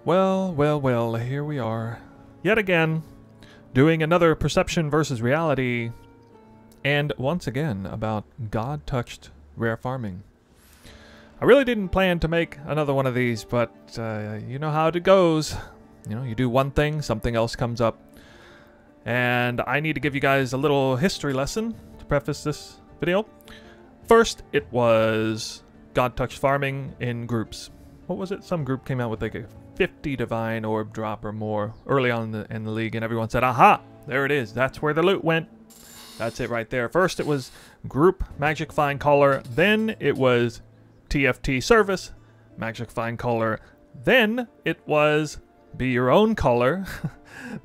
Well, well, well, here we are. Yet again, doing another perception versus reality, and once again about God-touched rare farming. I really didn't plan to make another one of these, but you know how it goes. You know, you do one thing, something else comes up. And I need to give you guys a little history lesson to preface this video. First, it was God-touched farming in groups. What was it? Some group came out with like a 50 divine orb drop or more early on in the league, and everyone said, aha, there it is. That's where the loot went. That's it right there. First, it was group magic find caller. Then it was TFT service magic find caller. Then it was be your own caller,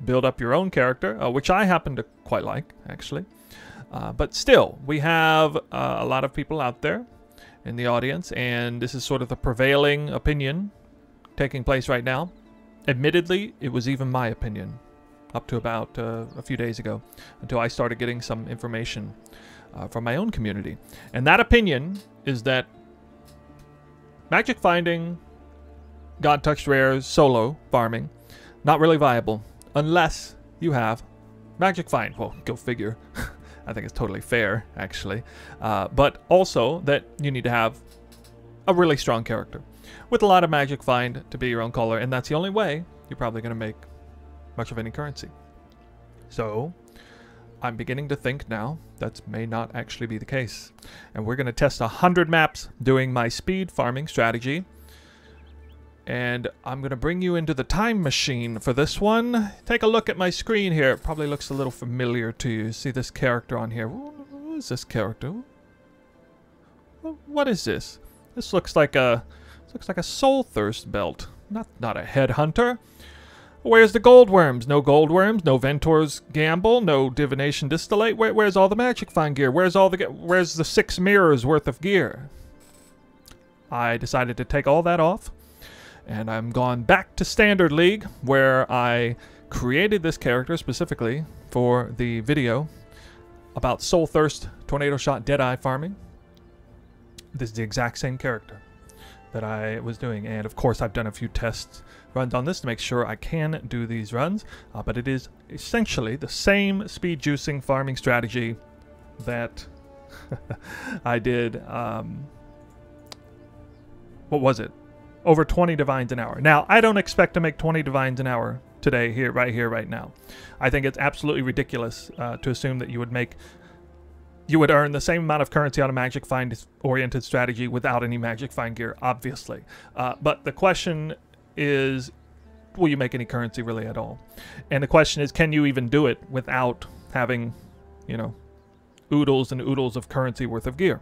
build up your own character, which I happen to quite like, actually. But still, we have a lot of people out there in the audience, and this is sort of the prevailing opinion taking place right now. Admittedly, it was even my opinion up to about a few days ago, until I started getting some information from my own community. And that opinion is that magic finding, God-touched rares, solo farming, not really viable unless you have magic find. Well, go figure. I think it's totally fair, actually. But also that you need to have a really strong character with a lot of magic find to be your own caller, and that's the only way you're probably going to make much of any currency. So I'm beginning to think now that may not actually be the case. And we're going to test 100 maps doing my speed farming strategy. And I'm going to bring you into the time machine for this one. Take a look at my screen here. It probably looks a little familiar to you. See this character on here. Who is this character? What is this? This looks like a Soulthirst belt. Not a Headhunter. Where's the gold worms? No gold worms, no Ventor's Gamble, no Divination Distillate. Where's all the magic find gear? Where's the 6 mirrors worth of gear? I decided to take all that off, and I'm gone back to Standard League, where I created this character specifically for the video about Soulthirst Tornado Shot Deadeye farming. This is the exact same character that I was doing, and of course I've done a few test runs on this to make sure I can do these runs, but it is essentially the same speed juicing farming strategy that I did, what was it? Over 20 divines an hour. Now, I don't expect to make 20 divines an hour today, right now. I think it's absolutely ridiculous to assume that you would earn the same amount of currency on a magic find oriented strategy without any magic find gear, obviously. But the question is, will you make any currency really at all? And the question is, can you even do it without having, you know, oodles and oodles of currency worth of gear?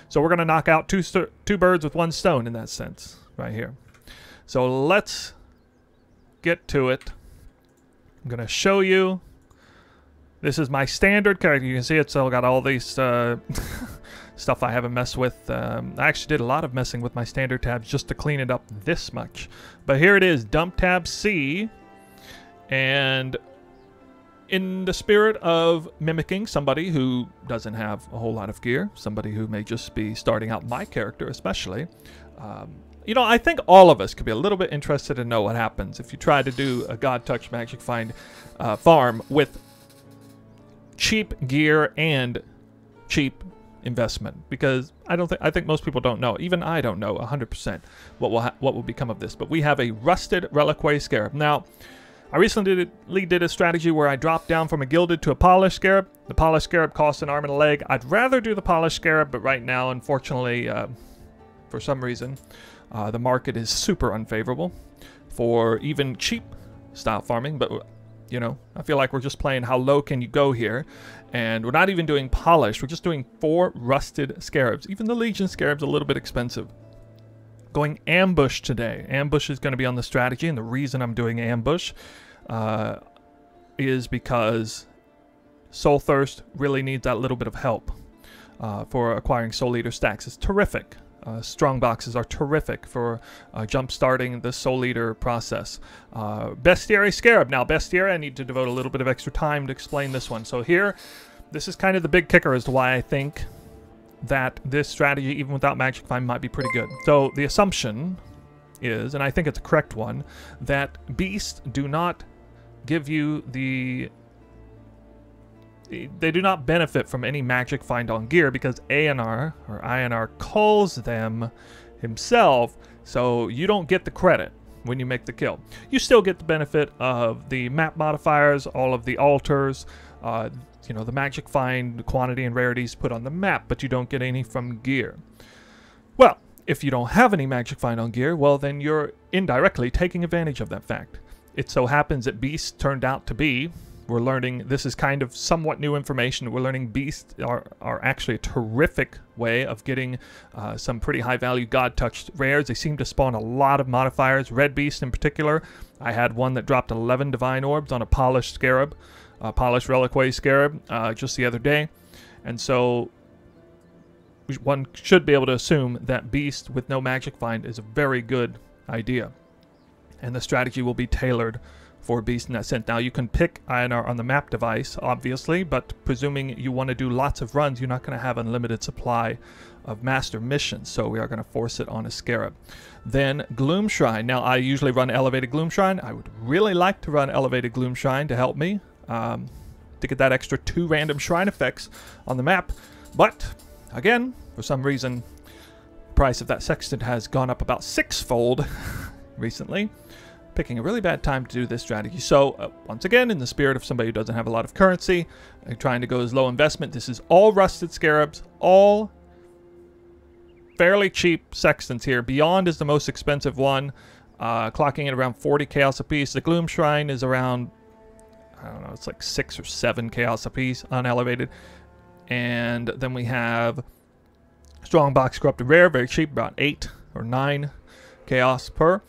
So we're going to knock out two birds with one stone in that sense right here. So let's get to it. I'm going to show you. This is my standard character. You can see it's still got all these stuff I haven't messed with. I actually did a lot of messing with my standard tabs just to clean it up this much. But here it is, dump tab C. And in the spirit of mimicking somebody who doesn't have a whole lot of gear, somebody who may just be starting out my character especially, you know, I think all of us could be a little bit interested to know what happens if you try to do a God-touched magic find farm with cheap gear and cheap investment, because I think most people don't know, even I don't know 100% what will become of this. But we have a rusted reliquary scarab. Now, I recently did a strategy where I dropped down from a gilded to a polished scarab. The polished scarab costs an arm and a leg. I'd rather do the polished scarab, but right now, unfortunately, for some reason, the market is super unfavorable for even cheap style farming. But you know, I feel like we're just playing how low can you go here. And we're not even doing polished. We're just doing 4 rusted scarabs. Even the Legion scarab's a little bit expensive. Going ambush today. Ambush is going to be on the strategy. And the reason I'm doing ambush is because Soulthirst really needs that little bit of help for acquiring Soul Eater stacks. It's terrific. Strong boxes are terrific for jump-starting the Soul Eater process. Bestiary Scarab. Now, Bestiary, I need to devote a little bit of extra time to explain this one. So here, this is kind of the big kicker as to why I think that this strategy, even without Magic Find, might be pretty good. So the assumption is, and I think it's a correct one, that beasts do not give you they do not benefit from any magic find on gear because ANR or INR culls them himself, so you don't get the credit when you make the kill. You still get the benefit of the map modifiers, all of the altars, you know, the magic find quantity and rarities put on the map, but you don't get any from gear. Well, if you don't have any magic find on gear, well, then you're indirectly taking advantage of that fact. It so happens that beasts turned out to be, we're learning, this is kind of somewhat new information, we're learning beasts are actually a terrific way of getting some pretty high value God-touched rares. They seem to spawn a lot of modifiers, red beast in particular. I had one that dropped 11 divine orbs on a polished scarab, polished reliquary scarab just the other day. And so one should be able to assume that beast with no magic find is a very good idea. And the strategy will be tailored for beast in that sense. Now you can pick INR on the map device, obviously, but presuming you want to do lots of runs, you're not going to have unlimited supply of master missions, so we are going to force it on a scarab. Then Gloom Shrine. Now I usually run elevated Gloom Shrine. I would really like to run elevated Gloom Shrine to help me to get that extra 2 random shrine effects on the map, but again, for some reason, the price of that sextant has gone up about 6-fold recently. Picking a really bad time to do this strategy. So once again, in the spirit of somebody who doesn't have a lot of currency and trying to go as low investment, this is all rusted scarabs, all fairly cheap sextants here. Beyond is the most expensive one, clocking at around 40 chaos apiece. The Gloom Shrine is around, I don't know, it's like 6 or 7 chaos apiece unelevated. And then we have Strongbox Corrupted Rare, very cheap, about 8 or 9 chaos per.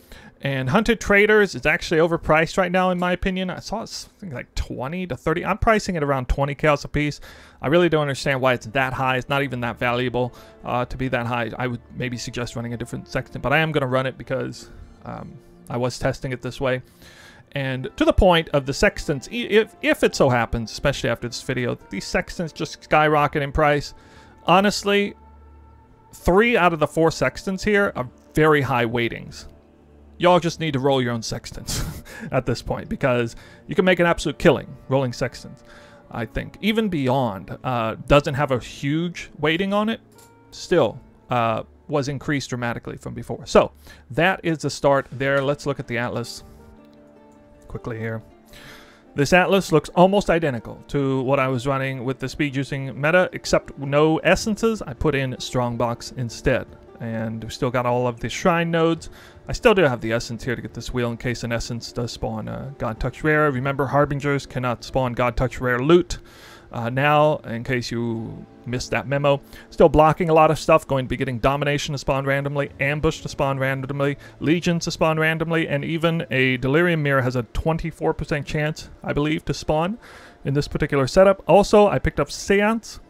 And Hunted Traders is actually overpriced right now, in my opinion. I saw it's like 20 to 30. I'm pricing it around 20 chaos a piece. I really don't understand why it's that high. It's not even that valuable to be that high. I would maybe suggest running a different sextant, but I am going to run it because I was testing it this way. And to the point of the sextants, if it so happens, especially after this video, these sextants just skyrocket in price. Honestly, 3 out of the 4 sextants here are very high weightings. Y'all just need to roll your own sextants at this point, because you can make an absolute killing rolling sextants, I think. Even Beyond doesn't have a huge weighting on it, still was increased dramatically from before. So that is the start there. Let's look at the Atlas quickly here. This Atlas looks almost identical to what I was running with the speed juicing meta, except no essences. I put in Strongbox instead. And we've still got all of the shrine nodes. I still do have the essence here to get this wheel in case an essence does spawn God Touch Rare. Remember, Harbingers cannot spawn God Touch Rare loot. Now, in case you missed that memo, still blocking a lot of stuff, going to be getting Domination to spawn randomly, Ambush to spawn randomly, Legions to spawn randomly, and even a Delirium Mirror has a 24% chance, I believe, to spawn in this particular setup. Also, I picked up Seance.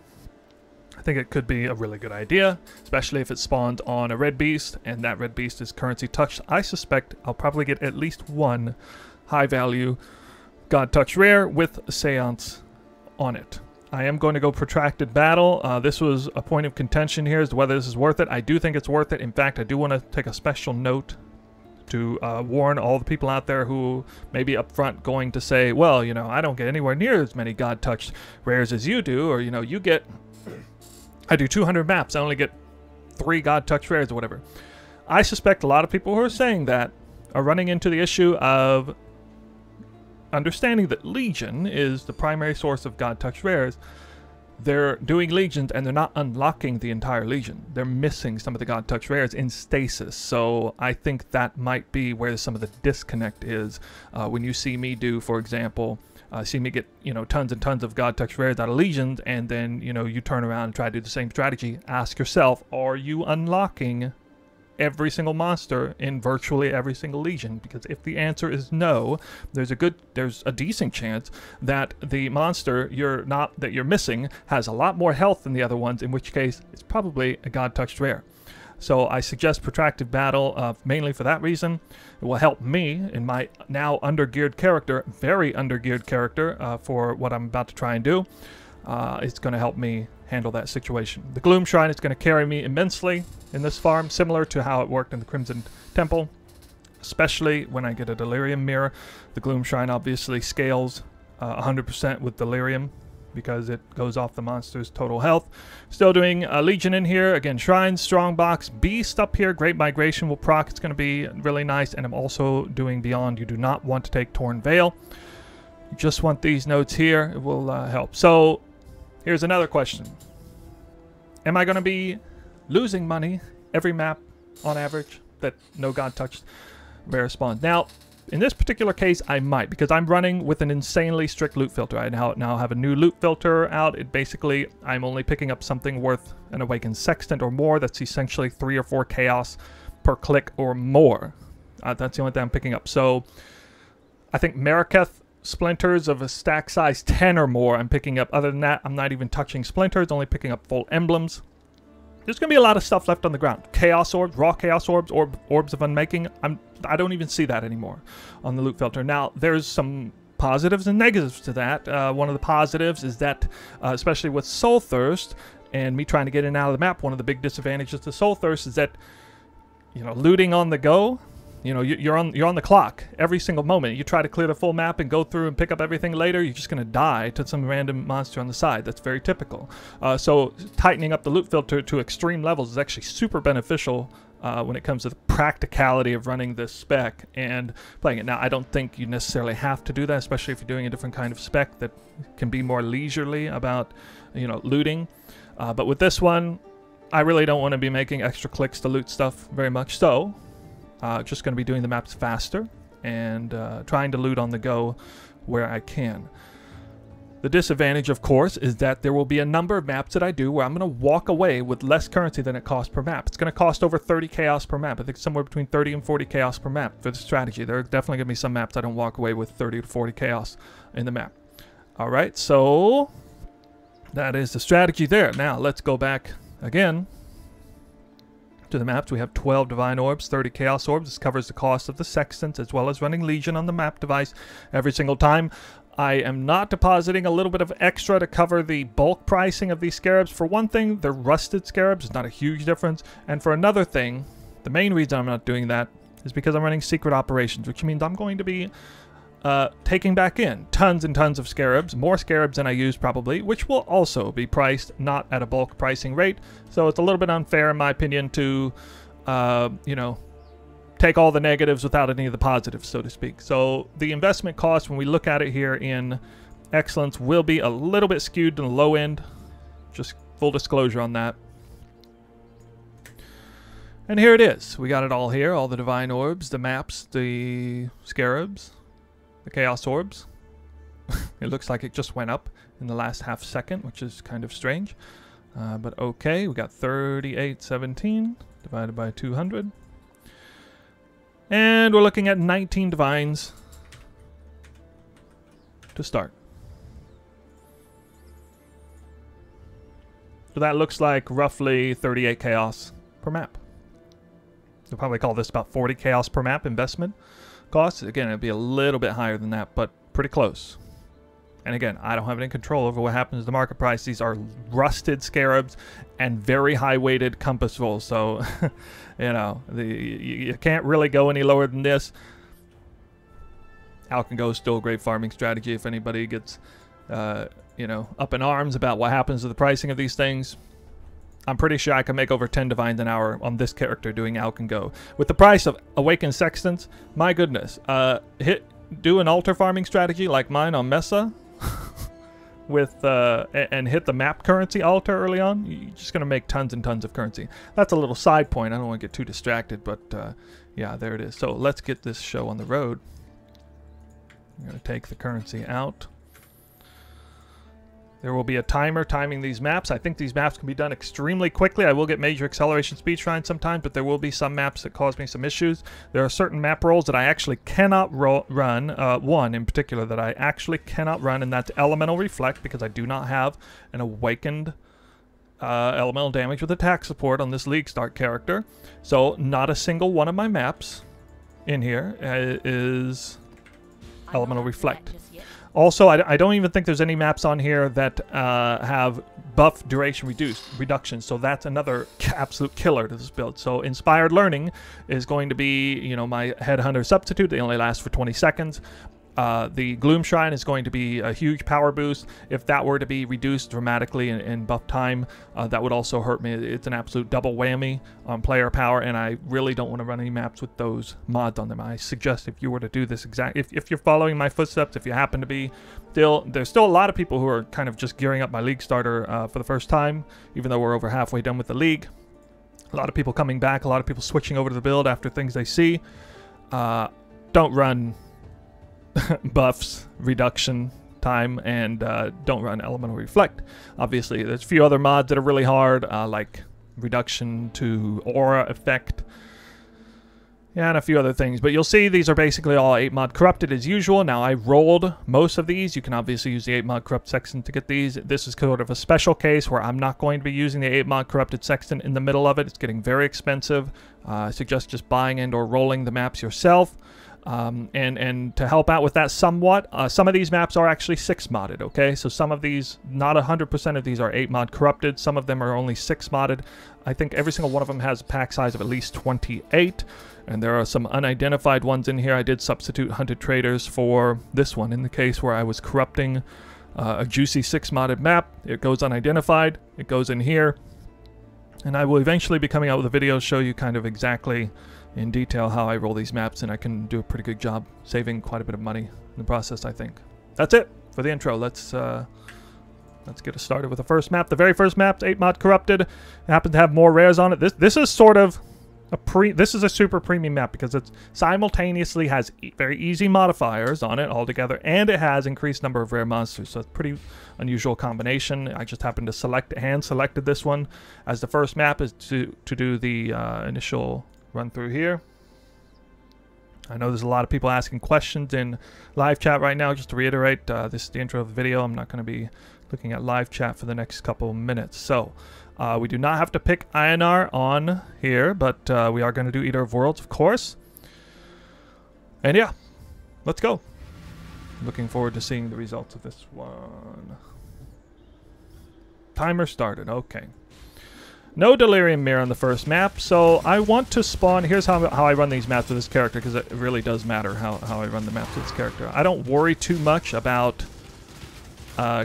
I think it could be a really good idea, especially if it spawned on a red beast, and that red beast is currency touched. I suspect I'll probably get at least 1 high value God Touch Rare with a Seance on it. I am going to go Protracted Battle. This was a point of contention here as to whether this is worth it. I do think it's worth it. In fact, I do want to take a special note to warn all the people out there who may be up front going to say, well, you know, I don't get anywhere near as many God Touched Rares as you do, or, you know, you get... I do 200 maps, I only get 3 God Touch Rares or whatever. I suspect a lot of people who are saying that are running into the issue of understanding that Legion is the primary source of God Touch Rares. They're doing Legions and they're not unlocking the entire Legion. They're missing some of the God Touch Rares in stasis. So I think that might be where some of the disconnect is. When you see me do, for example, see me get, you know, tons and tons of God Touch Rares out of Legions, and then, you know, you turn around and try to do the same strategy. Ask yourself, are you unlocking every single monster in virtually every single Legion? Because if the answer is no, there's a decent chance that the monster you're missing has a lot more health than the other ones, in which case it's probably a God Touched Rare. So I suggest Protracted Battle mainly for that reason. It will help me in my now undergeared character, very undergeared character for what I'm about to try and do. It's going to help me handle that situation. The Gloom Shrine is going to carry me immensely in this farm, similar to how it worked in the Crimson Temple. especially when I get a delirium mirror. The gloom shrine obviously scales 100% with delirium because it goes off the monster's total health. Still doing Legion in here. Again, Shrines, Strongbox, Beast up here. Great Migration will proc. It's going to be really nice. And I'm also doing Beyond. You do not want to take Torn Veil. You just want these notes here. It will help. So here's another question. Am I going to be losing money every map on average that no God touched rare spawns? Now, in this particular case, I might, because I'm running with an insanely strict loot filter. I now have a new loot filter out. It basically, I'm only picking up something worth an Awakened Sextant or more. That's essentially 3 or 4 chaos per click or more. That's the only thing I'm picking up. So I think Maraketh splinters of a stack size 10 or more I'm picking up. Other than that, I'm not even touching splinters, only picking up full emblems. There's going to be a lot of stuff left on the ground. Chaos orbs, raw chaos orbs, orbs of unmaking. I don't even see that anymore on the loot filter. Now, there's some positives and negatives to that. One of the positives is that, especially with Soulthirst and me trying to get in and out of the map, one of the big disadvantages to Soulthirst is that, you know, looting on the go, you know, you're on the clock every single moment. You try to clear the full map and go through and pick up everything later, you're just going to die to some random monster on the side. That's very typical. So tightening up the loot filter to extreme levels is actually super beneficial when it comes to the practicality of running this spec and playing it. Now, I don't think you necessarily have to do that, especially if you're doing a different kind of spec that can be more leisurely about, you know, looting. But with this one, I really don't want to be making extra clicks to loot stuff very much. So just going to be doing the maps faster and trying to loot on the go where I can. The disadvantage, of course, is that there will be a number of maps that I do where I'm going to walk away with less currency than it costs per map. It's going to cost over 30 chaos per map. I think somewhere between 30 and 40 chaos per map for the strategy. There are definitely going to be some maps I don't walk away with 30 to 40 chaos in the map. All right, so that is the strategy there. Now, let's go back again to the maps. We have 12 divine orbs, 30 chaos orbs. This covers the cost of the sextants as well as running Legion on the map device every single time. I am not depositing a little bit of extra to cover the bulk pricing of these scarabs. For one thing, they're rusted scarabs. It's not a huge difference. And for another thing, the main reason I'm not doing that is because I'm running secret operations, which means I'm going to be taking back in tons and tons of scarabs, more scarabs than I use probably, which will also be priced not at a bulk pricing rate. So it's a little bit unfair, in my opinion, to, you know, take all the negatives without any of the positives, so to speak. So the investment cost, when we look at it here in Excellence, will be a little bit skewed to the low end. Just full disclosure on that. And here it is. We got it all here. All the divine orbs, the maps, the scarabs, the chaos orbs. It looks like it just went up in the last half second, which is kind of strange. But okay, we got 3817 divided by 200. And we're looking at 19 divines to start. So that looks like roughly 38 chaos per map. You'll probably call this about 40 chaos per map investment cost. Again, it'd be a little bit higher than that, but pretty close. And again, I don't have any control over what happens to the market price. These are rusted scarabs and very high-weighted compass rolls. So, you know, you can't really go any lower than this. Out can go is still a great farming strategy if anybody gets, you know, up in arms about what happens to the pricing of these things. I'm pretty sure I can make over 10 divines an hour on this character doing Alk and Go. With the price of Awakened Sextants, my goodness. Do an altar farming strategy like mine on Mesa. With and hit the map currency altar early on, you're just gonna make tons and tons of currency. That's a little side point. I don't want to get too distracted, but yeah, there it is. So let's get this show on the road. I'm gonna take the currency out. There will be a timer timing these maps. I think these maps can be done extremely quickly. I will get major acceleration speed shrines sometimes, but there will be some maps that cause me some issues. There are certain map rolls that I actually cannot run. One in particular that I actually cannot run, and that's Elemental Reflect, because I do not have an awakened elemental damage with attack support on this League Start character. So not a single one of my maps in here is Elemental Reflect. Also, I don't even think there's any maps on here that have buff duration reduction, so that's another absolute killer to this build. So Inspired Learning is going to be, you know, my Headhunter substitute. They only last for 20 seconds. The Gloom Shrine is going to be a huge power boost. If that were to be reduced dramatically in buff time, that would also hurt me. It's an absolute double whammy on player power, and I really don't want to run any maps with those mods on them. I suggest if you were to do this if you're following my footsteps, if you happen to be, there's still a lot of people who are kind of just gearing up my league starter for the first time, even though we're over halfway done with the league. A lot of people coming back, a lot of people switching over to the build after things they see. Don't run buffs reduction time, and don't run elemental reflect. Obviously there's a few other mods that are really hard, like reduction to aura effect, yeah, and a few other things, but you'll see these are basically all 8 mod corrupted as usual. Now I rolled most of these. You can obviously use the 8 mod corrupt sextant to get these. This is sort of a special case where I'm not going to be using the 8 mod corrupted sextant in the middle of it. It's getting very expensive. I suggest just buying and or rolling the maps yourself. And to help out with that somewhat, some of these maps are actually 6 modded, okay? So some of these, not 100% of these are 8 mod corrupted. Some of them are only 6 modded. I think every single one of them has a pack size of at least 28. And there are some unidentified ones in here. I did substitute Hunted Traders for this one in the case where I was corrupting a juicy 6 modded map. It goes unidentified. It goes in here. And I will eventually be coming out with a video to show you kind of exactly in detail how I roll these maps, and I can do a pretty good job saving quite a bit of money in the process, I think. That's it for the intro. Let's get us started with the first map. The very first map, 8 mod corrupted. It happens to have more rares on it. This is sort of this is a super premium map because it simultaneously has very easy modifiers on it altogether, and it has increased number of rare monsters. So it's a pretty unusual combination. I just happened to hand selected this one as the first map is to do the initial run through here. I know there's a lot of people asking questions in live chat right now. Just to reiterate, this is the intro of the video. I'm not going to be looking at live chat for the next couple minutes. So we do not have to pick INR on here, but we are going to do Eater of Worlds, of course. And yeah, let's go. Looking forward to seeing the results of this one. Timer started. Okay. No Delirium Mirror on the first map, so I want to spawn... Here's how I run these maps with this character, because it really does matter how I run the maps with this character. I don't worry too much about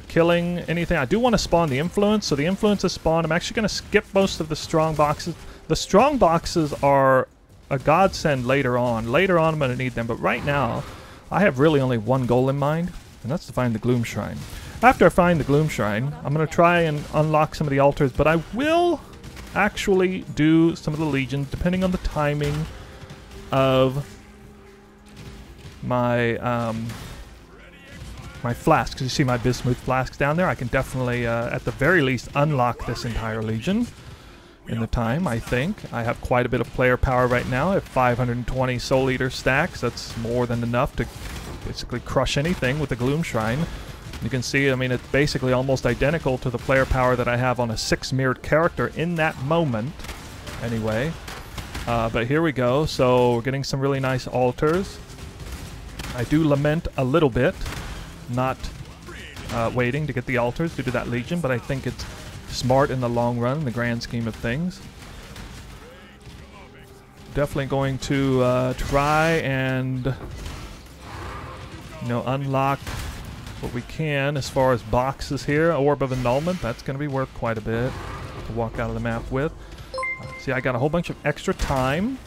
killing anything. I do want to spawn the Influence, so the Influence is spawned. I'm actually going to skip most of the strong boxes. The strong boxes are a godsend later on. Later on I'm going to need them, but right now I have really only one goal in mind, and that's to find the Gloom Shrine. After I find the Gloom Shrine, I'm going to try and unlock some of the altars, but I will actually do some of the legions depending on the timing of my my flasks. Because you see my bismuth flasks down there, I can definitely at the very least unlock this entire legion in the time. I think I have quite a bit of player power right now. I have 520 Soul Eater stacks. That's more than enough to basically crush anything with the Gloom Shrine. You can see, I mean, it's basically almost identical to the player power that I have on a 6 mirrored character in that moment. Anyway, but here we go. So we're getting some really nice altars. I do lament a little bit not waiting to get the altars due to that legion, but I think it's smart in the long run, in the grand scheme of things. Definitely going to try and, you know, unlock what we can as far as boxes here. Orb of Annulment, that's going to be worth quite a bit to walk out of the map with. See, I got a whole bunch of extra time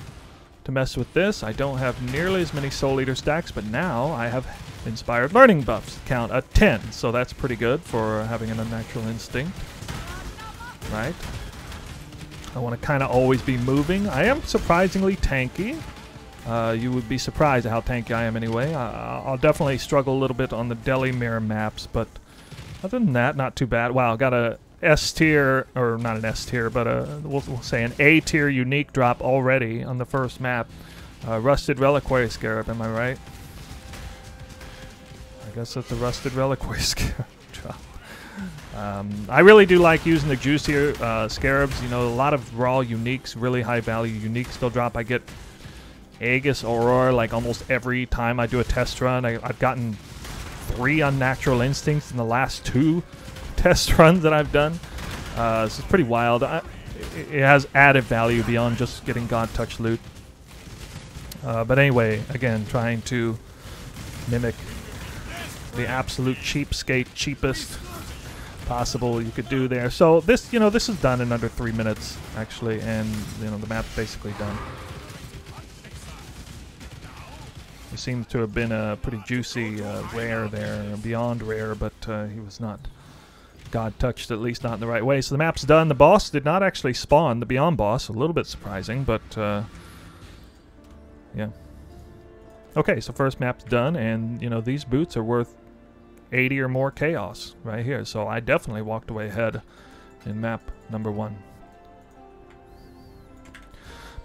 to mess with this. I don't have nearly as many Soul Eater stacks, but now I have Inspired Learning buffs, count at 10, so that's pretty good for having an Unnatural Instinct, right? I want to kind of always be moving. I am surprisingly tanky. You would be surprised at how tanky I am anyway. I'll definitely struggle a little bit on the Deli Mirror maps, but other than that, not too bad. Wow, got a S tier, or not an S tier, but we'll say an A tier unique drop already on the first map. Rusted Reliquary Scarab, am I right? I guess that's a Rusted Reliquary Scarab drop. I really do like using the juicier scarabs. You know, a lot of raw uniques, really high value uniques still drop. I get Aegis Aurora like almost every time I do a test run. I've gotten 3 unnatural instincts in the last 2 test runs that I've done. This is pretty wild. It has added value beyond just getting God Touch loot. But anyway, again, trying to mimic the absolute cheapskate, cheapest possible you could do there. So this, this is done in under 3 minutes actually, and the map's basically done. It seems to have been a pretty juicy rare there, beyond rare, but he was not God touched, at least not in the right way. So the map's done. The boss did not actually spawn, the Beyond boss. A little bit surprising, but yeah. Okay, so first map's done, and these boots are worth 80 or more chaos right here. So I definitely walked away ahead in map number 1.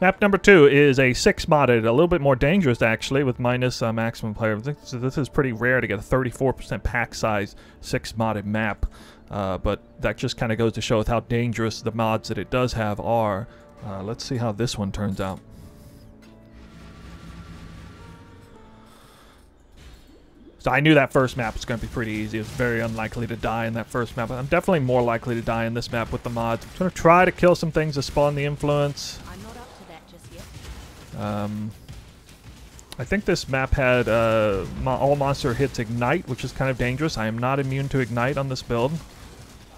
Map number 2 is a 6 modded, a little bit more dangerous actually, with minus maximum player. So this is pretty rare to get a 34% pack size 6 modded map, but that just kind of goes to show how dangerous the mods that it does have are. Let's see how this one turns out. So I knew that first map was going to be pretty easy. It was very unlikely to die in that first map. I'm definitely more likely to die in this map with the mods. I'm going to try to kill some things to spawn the influence. I'm not up to that just yet. I think this map had all monster hits ignite, which is kind of dangerous. I am not immune to ignite on this build.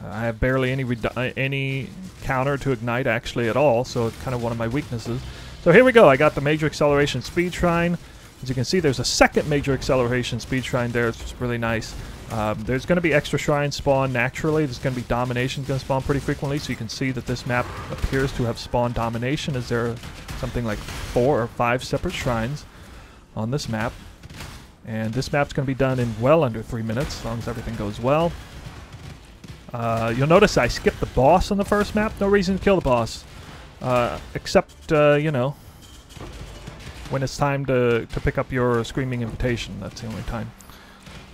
I have barely any counter to ignite actually at all, so it's kind of one of my weaknesses. So here we go. I got the major acceleration speed shrine. As you can see, there's a second major acceleration speed shrine there. It's just really nice. There's going to be extra shrines spawn naturally. There's going to be domination going to spawn pretty frequently, so you can see that this map appears to have spawned domination, as there are something like 4 or 5 separate shrines on this map. And this map's going to be done in well under 3 minutes, as long as everything goes well. You'll notice I skipped the boss on the first map. No reason to kill the boss, except, when it's time to pick up your Screaming Invitation. That's the only time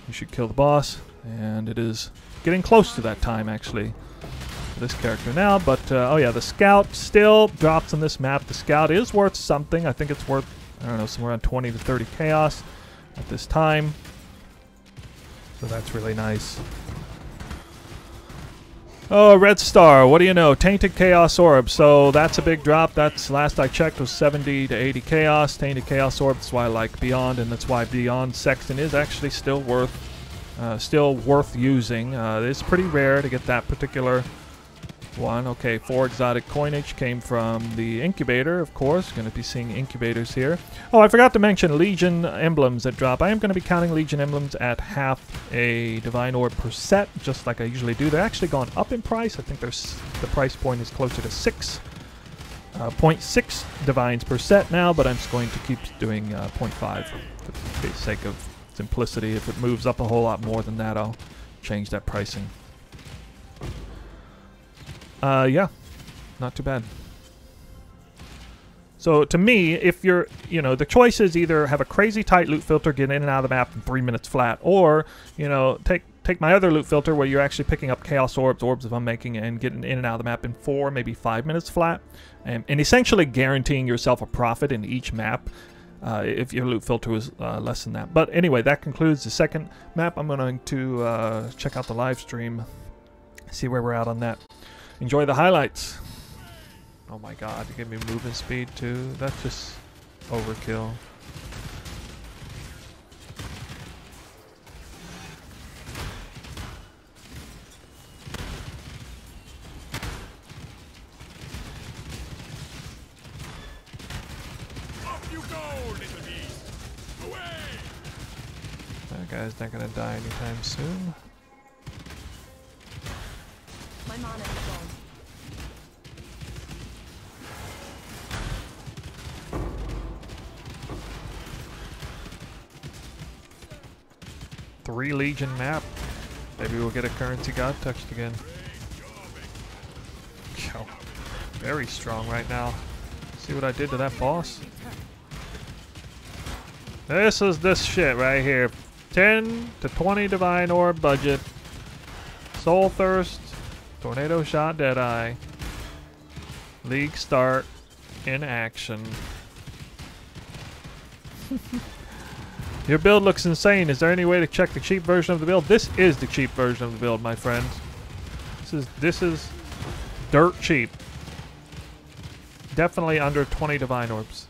you should kill the boss, and it is getting close to that time actually for this character now. But oh yeah, the scout still drops on this map. The scout is worth something. I think it's worth, I don't know, somewhere around 20 to 30 chaos at this time, so that's really nice. Oh, red star, what do you know? Tainted Chaos Orb. So that's a big drop. That's, last I checked, was 70 to 80 chaos. Tainted Chaos Orb, that's why I like Beyond, and that's why Beyond Sexton is actually still worth using. It's pretty rare to get that particular one. Okay, 4 exotic coinage came from the incubator, of course. Going to be seeing incubators here. Oh, I forgot to mention Legion emblems that drop. I am going to be counting Legion emblems at half a divine orb per set, just like I usually do. They're actually gone up in price. I think the price point is closer to 0.6 divines per set now, but I'm just going to keep doing 0.5 for the sake of simplicity. If it moves up a whole lot more than that, I'll change that pricing. Yeah, not too bad. So to me, if you're, the choice is either have a crazy tight loot filter, get in and out of the map in 3 minutes flat, or, take my other loot filter where you're actually picking up chaos orbs if I'm making, and getting in and out of the map in 4, maybe 5 minutes flat, and essentially guaranteeing yourself a profit in each map. If your loot filter was less than that. But anyway, that concludes the second map. I'm going to check out the live stream, see where we're at on that. Enjoy the highlights. Oh my god, you give me movement speed too? That's just overkill. Off you go, little beast! Away! That guy's not gonna die anytime soon. My mana is gone. Three Legion map. Maybe we'll get a currency God touched again. Yo, very strong right now. See what I did to that boss? This is this shit right here. 10 to 20 divine orb budget. Soulthirst Tornado Shot Deadeye. League start in action. Your build looks insane. Is there any way to check the cheap version of the build? This is the cheap version of the build, my friend. This is dirt cheap. Definitely under 20 divine orbs.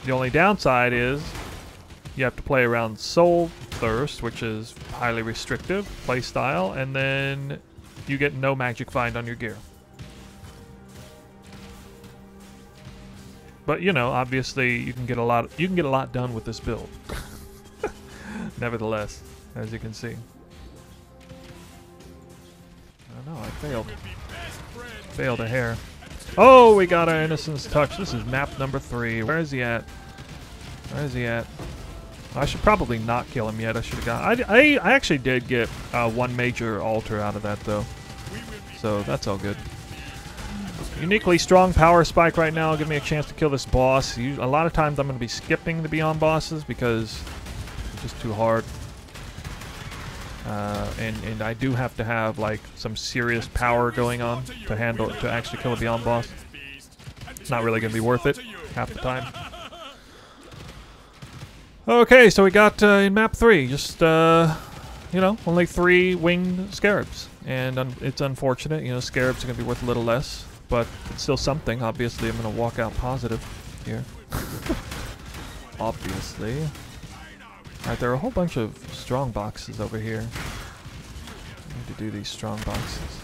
The only downside is you have to play around Soulthirst, which is highly restrictive playstyle, and then you get no magic find on your gear. But you know, obviously, you can get a lot done with this build. Nevertheless, as you can see. Oh no, I failed. Failed a hair. Oh, we got our Innocence Touch. This is map number 3. Where is he at? Where is he at? I should probably not kill him yet. I should have got. I actually did get one major altar out of that though, so that's all good. Uniquely strong power spike right now. Give me a chance to kill this boss. A lot of times I'm going to be skipping the Beyond bosses because it's just too hard. And I do have to have like some serious power going on to actually kill a Beyond boss. It's not really going to be worth it half the time. Okay, so we got in map 3 just you know, only 3 winged scarabs, and it's unfortunate. You know, scarabs are going to be worth a little less, but it's still something. Obviously, I'm going to walk out positive here. Obviously. Alright, there are a whole bunch of strong boxes over here. I need to do these strong boxes.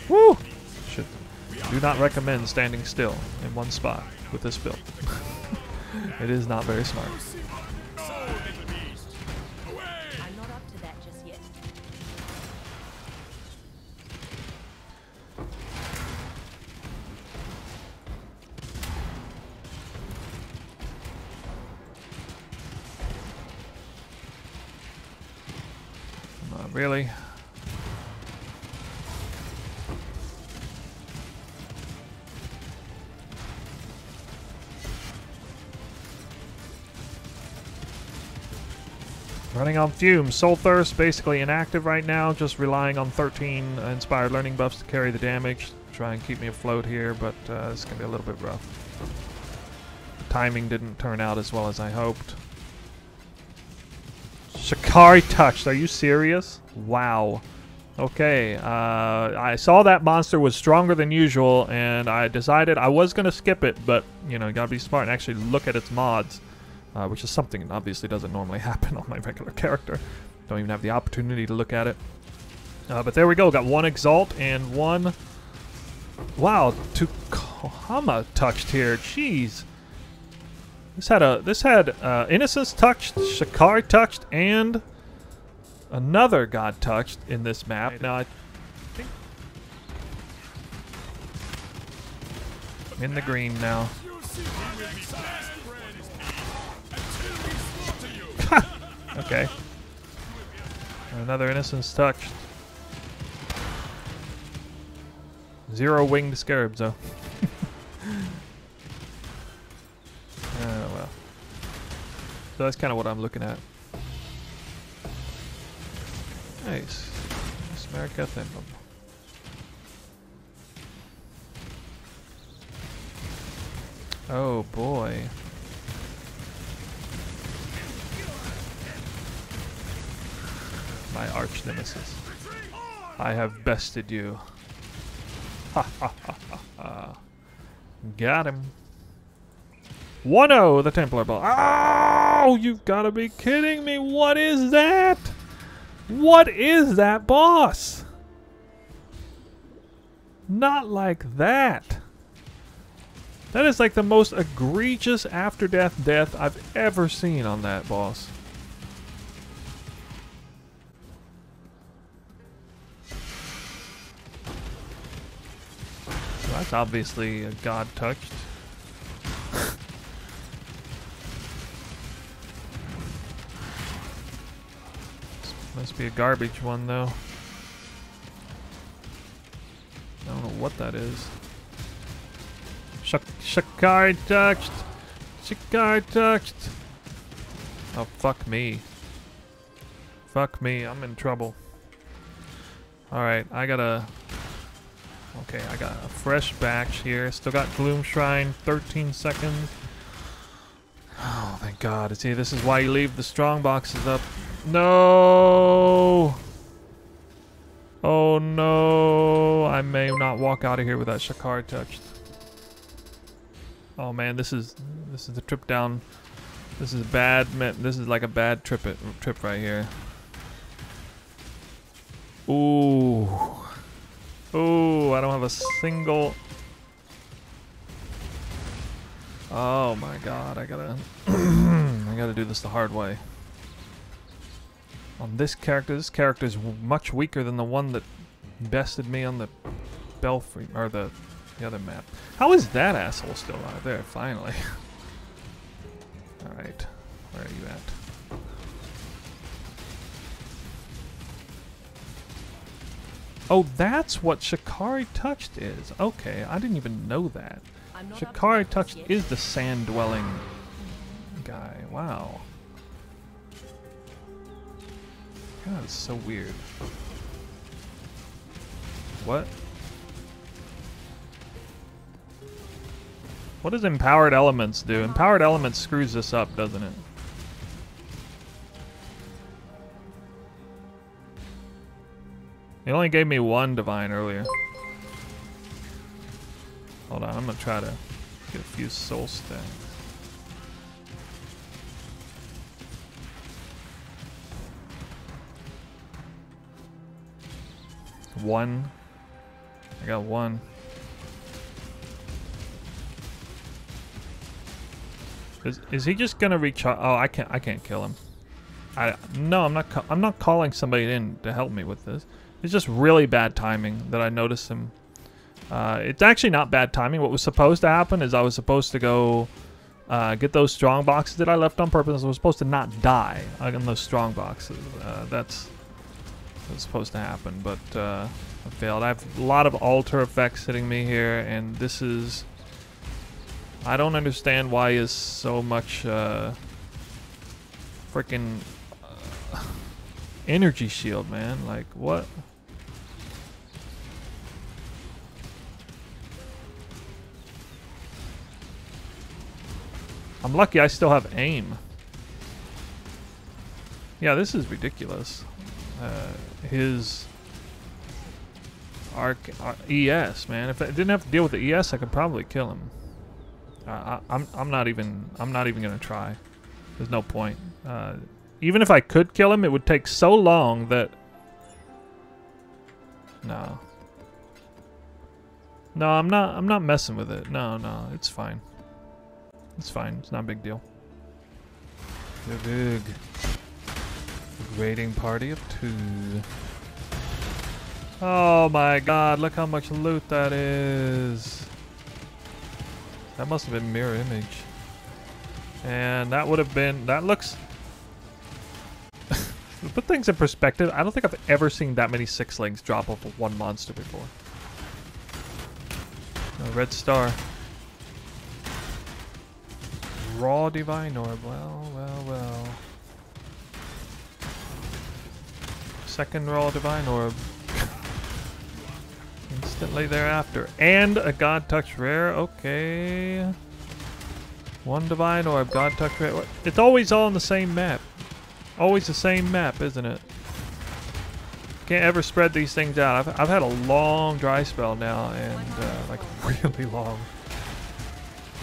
Woo! Do not recommend standing still in one spot with this build. It is not very smart. I'm not up to that just yet. Not really. Running on fumes. Soulthirst basically inactive right now, just relying on 13 inspired learning buffs to carry the damage. Try and keep me afloat here, but it's going to be a little bit rough. The timing didn't turn out as well as I hoped. Shikari touched. Are you serious? Wow. Okay. I saw that monster was stronger than usual, and I decided I was going to skip it, but, you know, you got to be smart and actually look at its mods. Which is something that obviously doesn't normally happen on my regular character. Don't even have the opportunity to look at it. But there we go. Got 1 Exalt and 1... Wow, Tukama touched here. Jeez. This had Innocence touched, Shikari touched, and another god touched in this map. Now I think in the green now. Okay. Another Innocence touched. 0 winged scarabs though. Well. So that's kind of what I'm looking at. Nice. America Emblem. Oh boy. My arch nemesis. I have bested you. Ha ha ha ha ha. Got him. 1-0, the Templar Ball. Oh, you've got to be kidding me. What is that? What is that boss? Not like that. That is like the most egregious after death I've ever seen on that boss. So that's obviously a god touched. Must be a garbage one though. I don't know what that is. Shikari touched! Shikari touched! Oh, fuck me. Fuck me, I'm in trouble. Alright, I gotta... Okay, I got a fresh batch here. Still got Gloom Shrine, 13 seconds. Oh, thank God. See, this is why you leave the strong boxes up. No! Oh no! I may not walk out of here with that Shakari touched. Oh man, this is the trip down. This is bad. This is like a bad trip right here. Ooh. Ooh, I don't have a single... Oh my God, I gotta... I gotta do this the hard way. On this character is much weaker than the one that bested me on the Belfry, or the other map. How is that asshole still out there, finally? Alright, where are you at? Oh, that's what Shakari touched is. Okay, I didn't even know that. Shakari touched is the sand dwelling guy. Wow. God, it's so weird. What? What does Empowered Elements do? Empowered Elements screws this up, doesn't it? It only gave me one divine earlier. Hold on, I'm gonna try to get a few soul stacks. One. I got one. Is he just gonna recharge? Oh, I can't kill him. No, I'm not calling somebody in to help me with this. It's just really bad timing that I noticed him. It's actually not bad timing. What was supposed to happen is I was supposed to go get those strong boxes that I left on purpose. I was supposed to not die on those strong boxes. That's what's supposed to happen, but I failed. I have a lot of alter effects hitting me here, and this is... I don't understand why is so much freaking energy shield, man. Like, what? I'm lucky I still have aim. Yeah, this is ridiculous. His ES, man. If I didn't have to deal with the ES, I could probably kill him. I'm not even gonna try. There's no point. Even if I could kill him, it would take so long that... No. No, I'm not messing with it. No, it's fine. It's fine. It's not a big deal. The big raiding party of 2. Oh my God! Look how much loot that is. That must have been mirror image. And that would have been... That looks... To put things in perspective, I don't think I've ever seen that many 6-legs drop off of one monster before. A red star. Raw divine orb. Well. Second raw divine orb. Instantly thereafter. And a God Touch rare. Okay. One divine orb. God Touch rare. It's always all on the same map. Always the same map, isn't it? Can't ever spread these things out. I've had a long dry spell now, and like really long.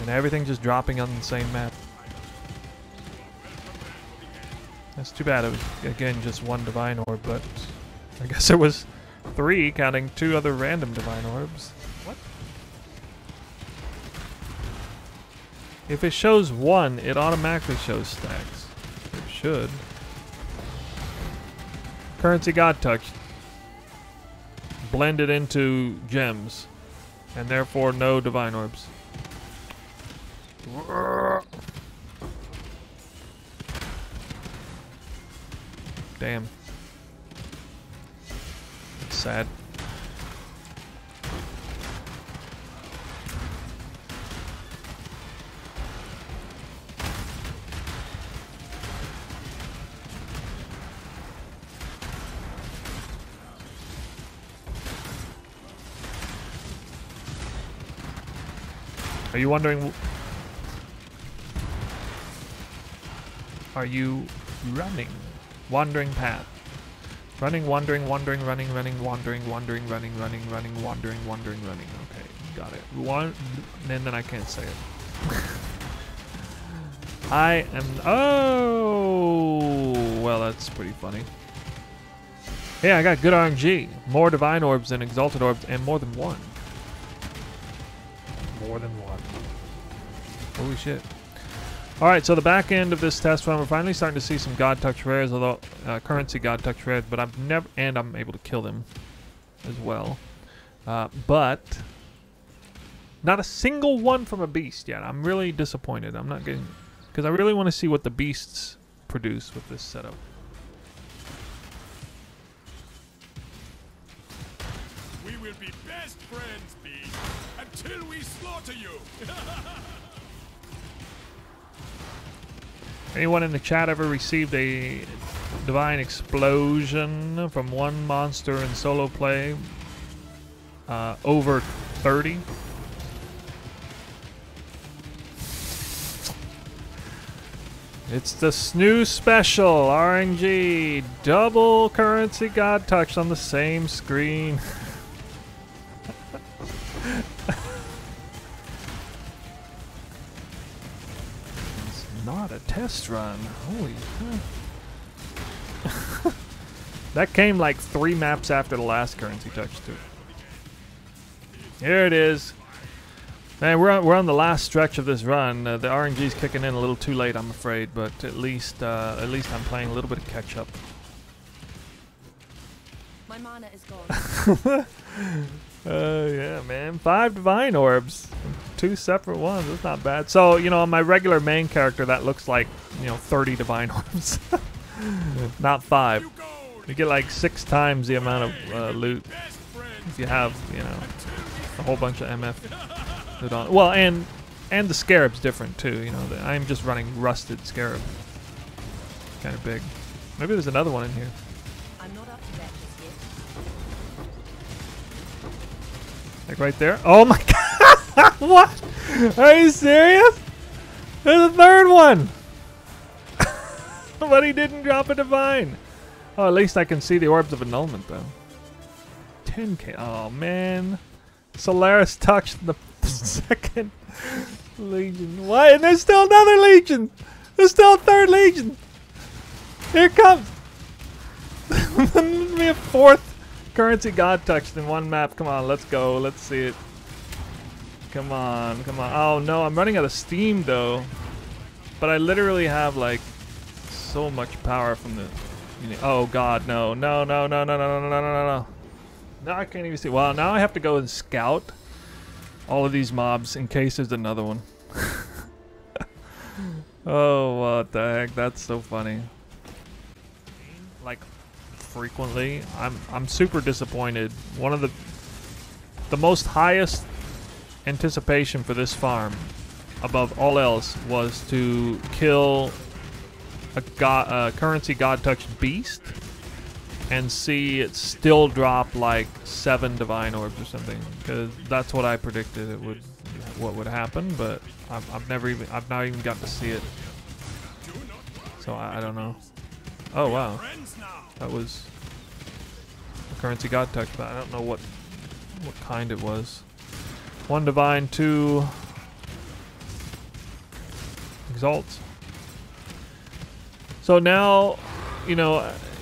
And everything just dropping on the same map. That's too bad. It was, again, just one divine orb, but I guess it was 3, counting 2 other random divine orbs. What? If it shows 1, it automatically shows stacks. It should. Currency God Touch. Blended into gems. And therefore no divine orbs. Damn. It's sad. Are you wondering? Are you running? Wandering path. Running, wandering, wandering, running, running, wandering, wandering, running, running, running, wandering, wandering, running. Okay, got it. One, and then I can't say it. I am. Oh, well, that's pretty funny. Yeah, I got good RNG. More divine orbs than exalted orbs, and more than one. More than one. Holy shit. Alright, so the back end of this test run, we're finally starting to see some God Touch rares, although currency God Touch rares, but I've never, and I'm able to kill them as well. But not a single one from a beast yet. I'm really disappointed. I'm not getting, because I really want to see what the beasts produce with this setup. We will be best friends, Beast, until we slaughter you. Anyone in the chat ever received a divine explosion from one monster in solo play over 30? It's the snooze special RNG double currency God Touch on the same screen. Not a test run. Holy crap. That came like 3 maps after the last currency touch too. Here it is. Man, we're on the last stretch of this run. The RNG's kicking in a little too late, I'm afraid, but at least I'm playing a little bit of catch up. My mana is gone. Yeah, man. 5 divine orbs. 2 separate ones. That's not bad. So, you know, on my regular main character, that looks like, you know, 30 divine orbs. Not 5. You get like 6 times the amount of loot if you have, you know, a whole bunch of MF loot on. Well, and the scarab's different too. You know, I'm just running rusted scarab. Kind of big. Maybe there's another one in here. I'm not up to that just yet. Like right there. Oh my god! What? Are you serious? There's a third one! But he didn't drop a divine. Oh, at least I can see the orbs of annulment though. 10k. Oh man. Solaris touched the second legion. What? And there's still another legion! There's still a third legion! Here it comes! We have 4th currency God touched in one map. Come on, let's go. Let's see it. Come on, come on. Oh no, I'm running out of steam though. But I literally have like so much power from the. Oh god, no, no, no, no, no, no, no, no, no, no. Now I can't even see. Well, now I have to go and scout all of these mobs in case there's another one. Oh, what the heck? That's so funny. Like frequently, I'm super disappointed. One of the most highest anticipation for this farm, above all else, was to kill a currency God touched beast and see it still drop like 7 divine orbs or something, because that's what I predicted it would, what would happen. But I've not even got to see it, so I don't know. Oh wow, that was a currency God touch, but I don't know what kind it was. 1 divine, 2 exalts. So now, you know,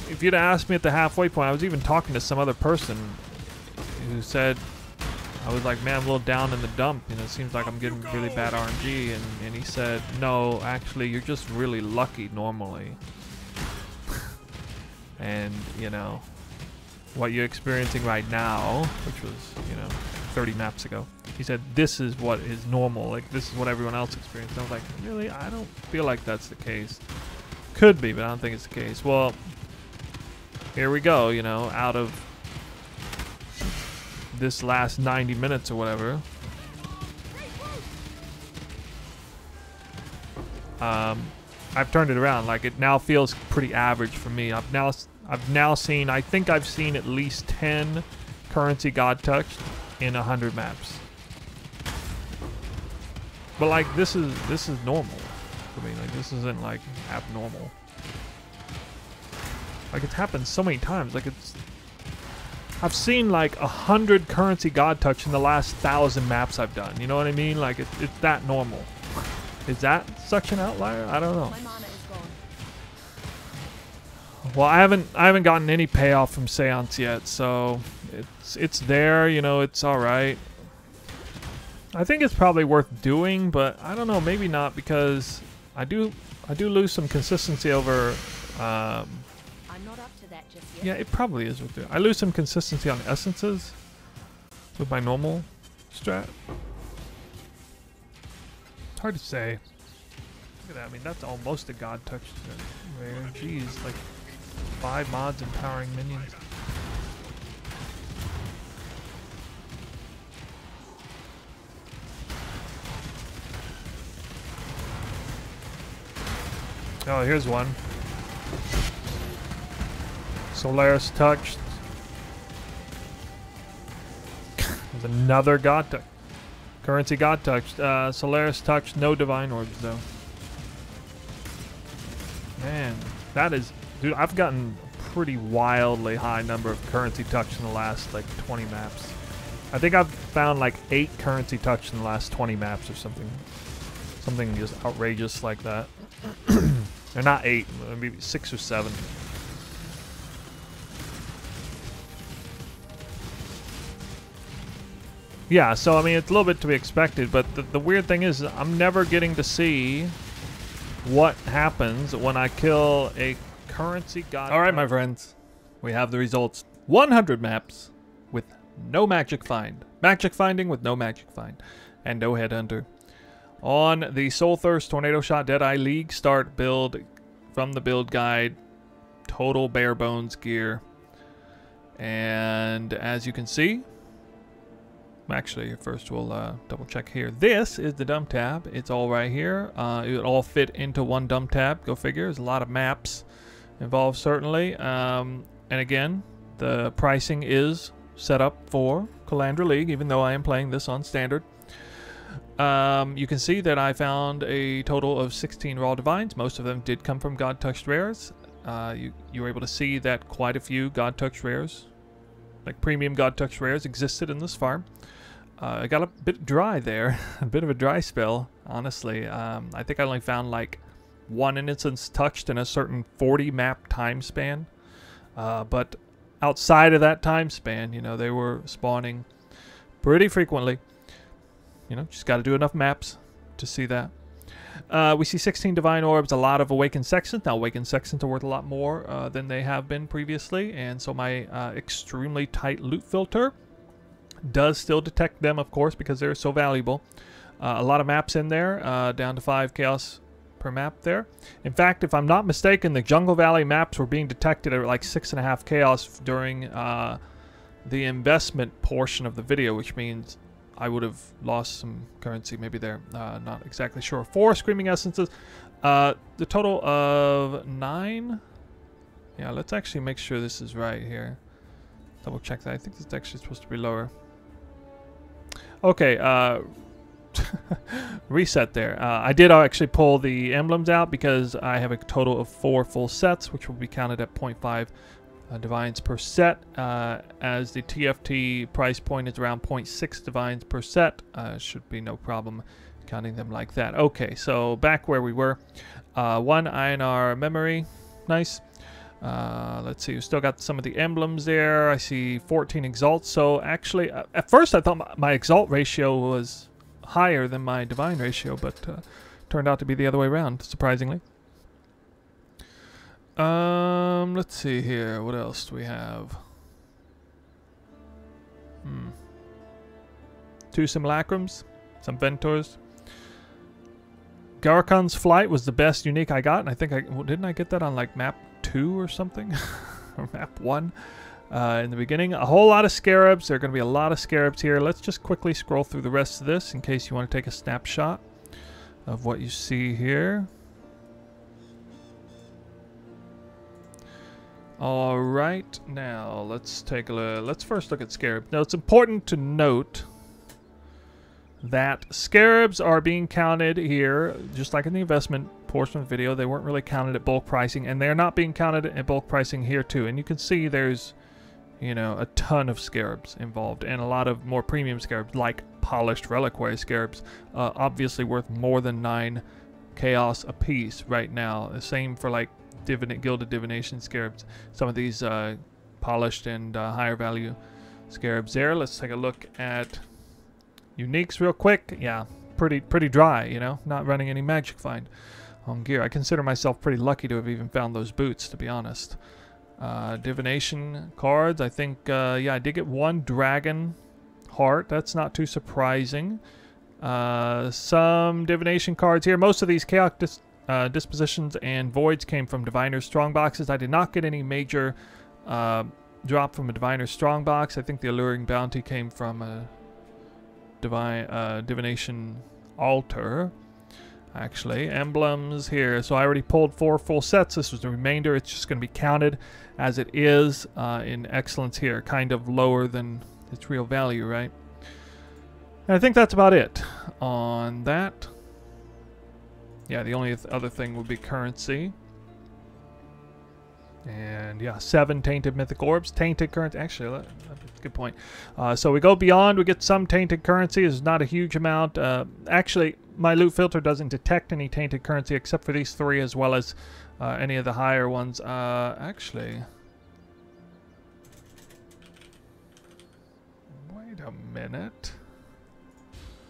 if you'd asked me at the halfway point, I was even talking to some other person who said, I was like, man, I'm a little down in the dump. You know, it seems like I'm getting really bad RNG. And he said, no, actually, you're just really lucky normally. And, you know, what you're experiencing right now, which was, you know, 30 maps ago, he said, this is what is normal. Like, this is what everyone else experienced. I was like, really? I don't feel like that's the case. Could be, but I don't think it's the case. Well, here we go, you know, out of this last 90 minutes or whatever. I've turned it around. Like, it now feels pretty average for me. I've now seen, I think I've seen at least 10 currency God touched in 100 maps. But like this is normal. I mean, like this isn't like abnormal. Like it's happened so many times. Like I've seen like 100 currency god touch in the last 1,000 maps I've done. You know what I mean? Like it's that normal. Is that such an outlier? I don't know. My mana is gone. Well, I haven't gotten any payoff from Seance yet, so it's there. You know, it's all right. I think it's probably worth doing, but I don't know. Maybe not, because I do lose some consistency over. I'm not up to that just yet. Yeah, it probably is with it. I lose some consistency on essences with my normal strat. It's hard to say. Look at that. I mean, that's almost a god touch rare. Jeez, like 5 mods empowering minions. Oh, here's one. Soulthirst touched. There's another god touch. Currency god touched. Soulthirst touched. No divine orbs though. Man, that is, dude. I've gotten a pretty wildly high number of currency touch in the last like 20 maps. I think I've found like 8 currency touch in the last 20 maps or something. Something just outrageous like that. They're not 8, maybe 6 or 7. Yeah, so I mean, it's a little bit to be expected, but the weird thing is I'm never getting to see what happens when I kill a currency god. Alright, my friends, we have the results. 100 maps with no magic find. Magic finding with no magic find. And no headhunter. On the Soulthirst Tornado Shot Deadeye League start build from the build guide, total bare bones gear. And as you can see, actually first we'll double check here. This is the dump tab. It's all right here. It all fit into one dump tab. Go figure. There's a lot of maps involved certainly. And again, the pricing is set up for Calandra League, even though I am playing this on standard. You can see that I found a total of 16 raw divines. Most of them did come from God Touched rares. You were able to see that quite a few God Touched rares, like premium God Touched rares, existed in this farm. I got a bit dry there, a bit of a dry spell, honestly. I think I only found like 1 instance touched in a certain 40 map time span. But outside of that time span, you know, they were spawning pretty frequently. You know, just got to do enough maps to see that. We see 16 divine orbs, a lot of awakened sextants. Now, awakened sextants are worth a lot more than they have been previously, and so my extremely tight loot filter does still detect them, of course, because they're so valuable. A lot of maps in there, down to 5 chaos per map there. In fact, if I'm not mistaken, the Jungle Valley maps were being detected at like 6.5 chaos during the investment portion of the video, which means I would have lost some currency maybe there. Not exactly sure. 4 Screaming Essences. The total of 9. Yeah, let's actually make sure this is right here. Double check that. I think it's actually supposed to be lower. Okay, reset there. I did actually pull the emblems out because I have a total of 4 full sets, which will be counted at 0.5 divines per set, as the TFT price point is around 0.6 divines per set. Should be no problem counting them like that. Okay, so back where we were. 1 INR memory. Nice. Let's see, we still got some of the emblems there. I see 14 exalts. So actually, at first I thought my exalt ratio was higher than my divine ratio, but turned out to be the other way around, surprisingly. Let's see here. What else do we have? 2 simulacrums, some Ventors. Garakon's Flight was the best unique I got, and I think didn't I get that on like map 2 or something? Or map 1 in the beginning. A whole lot of scarabs. There are going to be a lot of scarabs here. Let's just quickly scroll through the rest of this in case you want to take a snapshot of what you see here. All right, now let's take a look. Let's first look at scarab. Now it's important to note that scarabs are being counted here, just like in the investment portion of the video. They weren't really counted at bulk pricing, and they're not being counted at bulk pricing here too. And you can see there's, you know, a ton of scarabs involved, and a lot of more premium scarabs, like polished reliquary scarabs, obviously worth more than 9 chaos a piece right now. The same for like gilded divination scarabs. Some of these polished and higher value scarabs there. Let's take a look at uniques real quick. Yeah, pretty dry, you know, not running any magic find on gear. I consider myself pretty lucky to have even found those boots, to be honest. Divination cards, I think, yeah, I did get 1 dragon heart. That's not too surprising. Some divination cards here. Most of these chaos dispositions and voids came from diviner's strong boxes. I did not get any major drop from a diviner's strong box. I think the alluring bounty came from a divination altar. Actually, emblems here. So I already pulled 4 full sets. This was the remainder. It's just going to be counted as it is in excellence here, kind of lower than its real value, right? And I think that's about it on that. Yeah, the only other thing would be currency. And yeah, 7 tainted mythic orbs. Tainted currency. Actually, that's a good point. So we go beyond. We get some tainted currency. It's not a huge amount. Actually, my loot filter doesn't detect any tainted currency except for these 3, as well as any of the higher ones. Actually, wait a minute.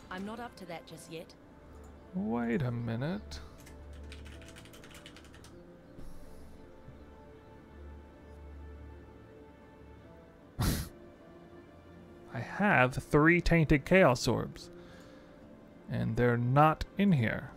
I'm not up to that just yet. Wait a minute. I have 3 tainted chaos orbs, and they're not in here.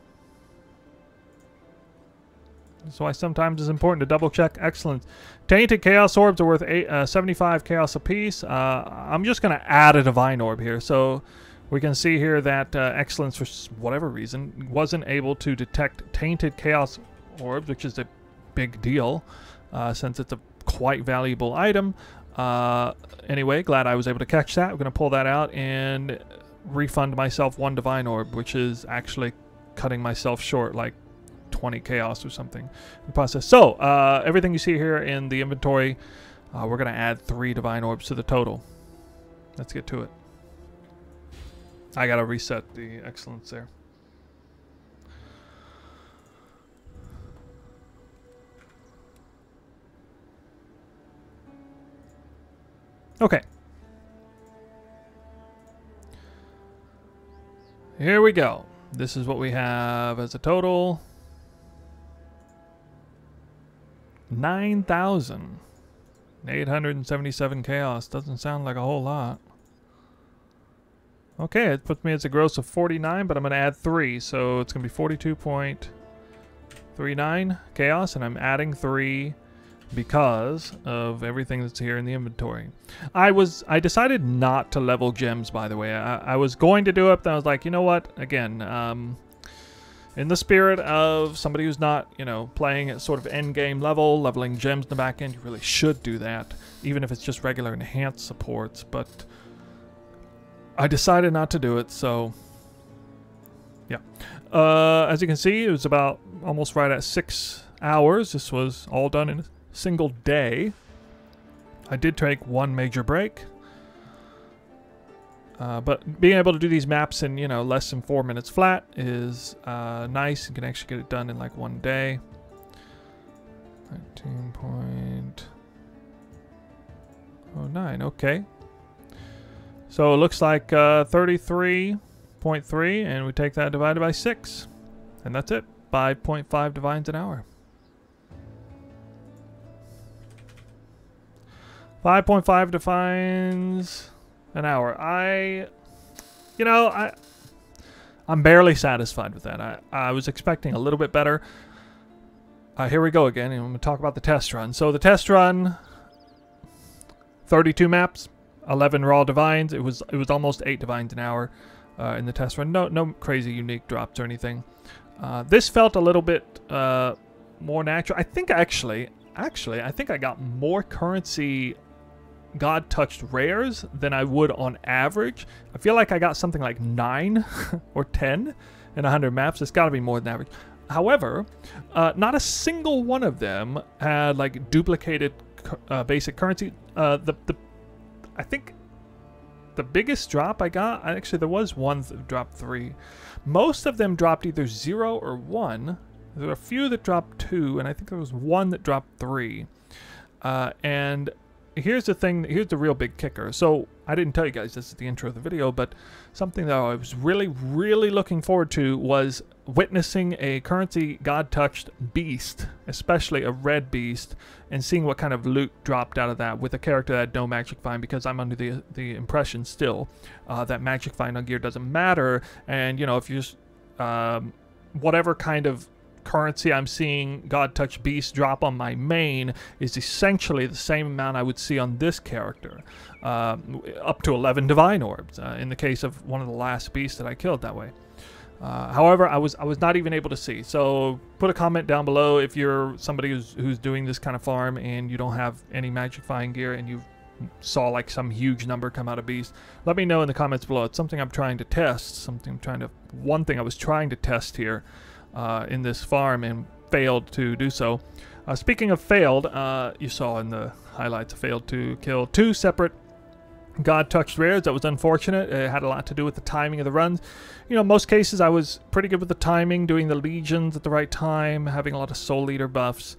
That's why sometimes it's important to double check excellence. Tainted chaos orbs are worth 75 chaos apiece. I'm just going to add a divine orb here. So we can see here that excellence, for whatever reason, wasn't able to detect tainted chaos orbs, which is a big deal since it's a quite valuable item. Anyway, glad I was able to catch that. I'm going to pull that out and refund myself 1 divine orb, which is actually cutting myself short like 20 chaos or something in the process. So everything you see here in the inventory, we're going to add 3 divine orbs to the total. Let's get to it. I got to reset the excellence there. Okay. Here we go. This is what we have as a total. 9,877 chaos. Doesn't sound like a whole lot. Okay, it puts me as a gross of 49, but I'm going to add 3. So it's going to be 42.39 chaos, and I'm adding 3 because of everything that's here in the inventory. I decided not to level gems, by the way. I was going to do it, but I was like, you know what? Again, in the spirit of somebody who's not, you know, playing at sort of end game level, leveling gems in the back end, you really should do that, even if it's just regular enhanced supports. But I decided not to do it, so yeah. As you can see, it was about almost right at 6 hours. This was all done in a single day. I did take 1 major break, but being able to do these maps in, you know, less than 4 minutes flat is nice. You can actually get it done in like 1 day. 19.09. Okay, so it looks like 33.3, and we take that divided by 6, and that's it. 5.5 divines an hour. 5.5 divines an hour. I'm barely satisfied with that. I was expecting a little bit better. Here we go again, and I'm going to talk about the test run. So the test run, 32 maps, 11 raw divines. It was almost 8 divines an hour in the test run. No crazy unique drops or anything. This felt a little bit more natural. I think actually, I think I got more currency God touched rares than I would on average. I feel like I got something like 9 or 10 in 100 maps. It's got to be more than average. However, not a single one of them had like duplicated basic currency. I think the biggest drop I got, actually there was one that dropped 3. Most of them dropped either 0 or 1. There were a few that dropped 2, and I think there was one that dropped 3. And here's the thing, here's the real big kicker. So I didn't tell you guys this is the intro of the video, but something that I was really looking forward to was witnessing a currency God touched beast, especially a red beast, and seeing what kind of loot dropped out of that with a character that had no magic find, because I'm under the impression still that magic find on gear doesn't matter. And you know, if you just whatever kind of currency I'm seeing God Touch Beast drop on my main is essentially the same amount I would see on this character, up to 11 divine orbs in the case of one of the last beasts that I killed that way. However, I was not even able to see. So put a comment down below if you're somebody who's doing this kind of farm and you don't have any magic find gear and you saw like some huge number come out of beast. Let me know in the comments below. It's something I'm trying to test. One thing I was trying to test here in this farm and failed to do so. Speaking of failed, you saw in the highlights I failed to kill 2 separate God touched rares. That was unfortunate. It had a lot to do with the timing of the runs. You know, most cases I was pretty good with the timing, doing the legions at the right time, having a lot of soul leader buffs,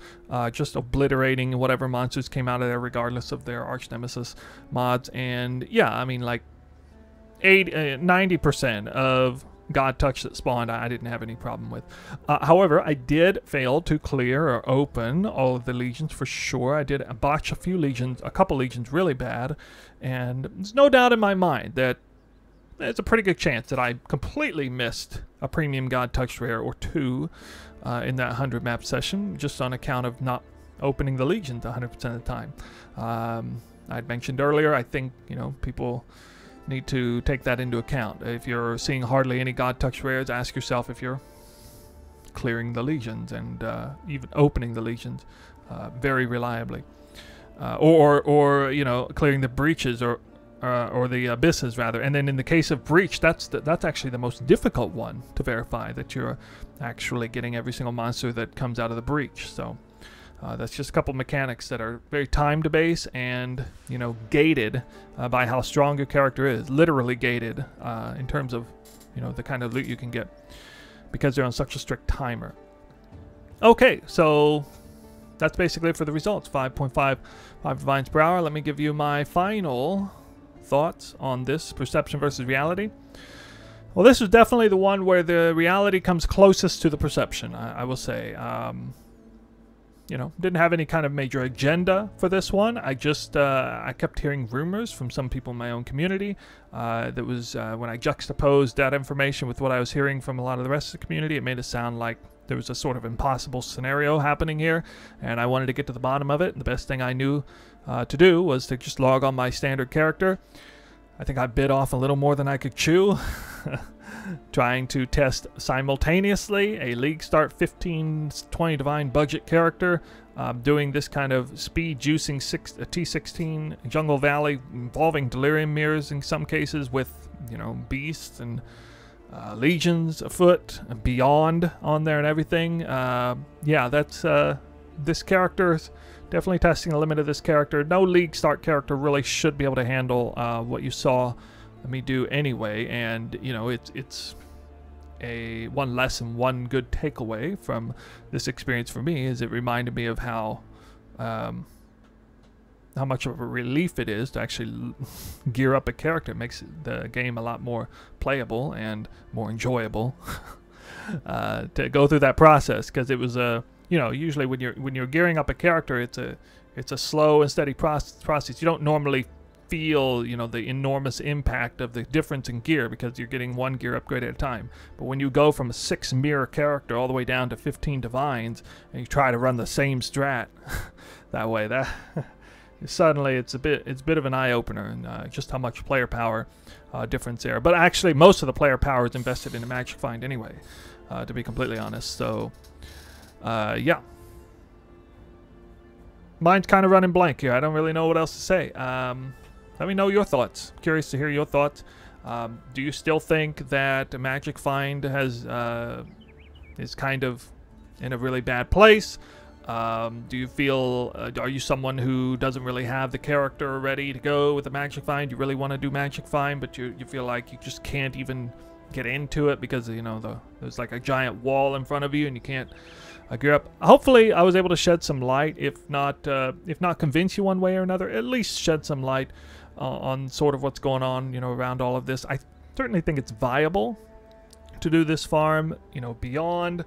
just obliterating whatever monsters came out of there regardless of their arch nemesis mods. And yeah, I mean, like 90% of God touch that spawned I didn't have any problem with. However, I did fail to clear or open all of the legions for sure. I did botch a couple legions really bad, and there's no doubt in my mind that there's a pretty good chance that I completely missed a premium God touch rare or 2 in that 100 map session, just on account of not opening the legions 100% of the time. I'd mentioned earlier, I think, you know, people need to take that into account. If you're seeing hardly any God touch rares, ask yourself if you're clearing the legions and even opening the legions very reliably, or you know, clearing the breaches or the abysses rather. And then in the case of breach, that's actually the most difficult one to verify, that you're actually getting every single monster that comes out of the breach. So that's just a couple mechanics that are very time-based and, you know, gated by how strong your character is. Literally gated in terms of, you know, the kind of loot you can get, because they're on such a strict timer. Okay, so that's basically it for the results. 5.55 divines per hour. Let me give you my final thoughts on this perception versus reality. Well, this is definitely the one where the reality comes closest to the perception, I will say. You know, didn't have any kind of major agenda for this one. I just, I kept hearing rumors from some people in my own community. That was, when I juxtaposed that information with what I was hearing from a lot of the rest of the community, it made it sound like there was a sort of impossible scenario happening here, and I wanted to get to the bottom of it. And the best thing I knew to do was to just log on my standard character. I think I bit off a little more than I could chew. Trying to test simultaneously a League Start 15-20 Divine budget character, doing this kind of speed juicing T16 Jungle Valley, involving Delirium Mirrors in some cases, with, you know, beasts and legions afoot and beyond on there and everything. Yeah, that's this character's definitely testing the limit of this character. No League Start character really should be able to handle what you saw me do anyway, and you know, it's a one good takeaway from this experience for me is it reminded me of how much of a relief it is to actually gear up a character. It makes the game a lot more playable and more enjoyable to go through that process, because it was a, you know, usually when you're gearing up a character, it's a slow and steady process. You don't normally feel, you know, the enormous impact of the difference in gear because you're getting one gear upgrade at a time. But when you go from a 6 mirror character all the way down to 15 divines and you try to run the same strat that way, that suddenly it's a bit of an eye-opener, and just how much player power difference there. But actually most of the player power is invested in a magic find anyway, to be completely honest. So yeah, mine's kind of running blank here. I don't really know what else to say. Let me know your thoughts. Curious to hear your thoughts. Do you still think that Magic Find has is kind of in a really bad place? Do you feel, are you someone who doesn't really have the character ready to go with the Magic Find? You really want to do Magic Find, but you feel like you just can't even get into it because, you know, there's like a giant wall in front of you and you can't gear up. Hopefully I was able to shed some light, if not convince you one way or another, at least shed some light on sort of what's going on, you know, around all of this. I certainly think it's viable to do this farm, you know, beyond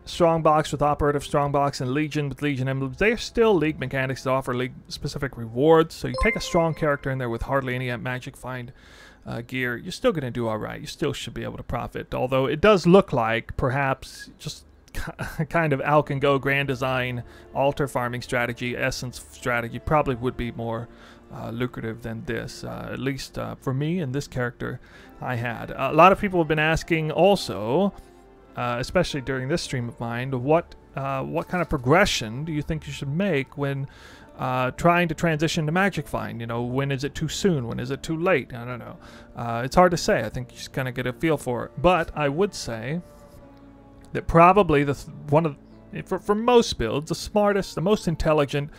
Strongbox with Operative Strongbox and Legion with Legion Emblems. They are still League mechanics that offer League-specific rewards, so you take a strong character in there with hardly any Magic Find gear, you're still going to do alright. You still should be able to profit, although it does look like perhaps just kind of Alk and Go Grand Design altar farming strategy, essence strategy probably would be more lucrative than this, at least for me and this character I had. A lot of people have been asking also, especially during this stream of mine, what kind of progression do you think you should make when trying to transition to Magic Find? You know, when is it too soon? When is it too late? I don't know. It's hard to say. I think you just kind of get a feel for it. But I would say that probably for most builds, the smartest, the most intelligent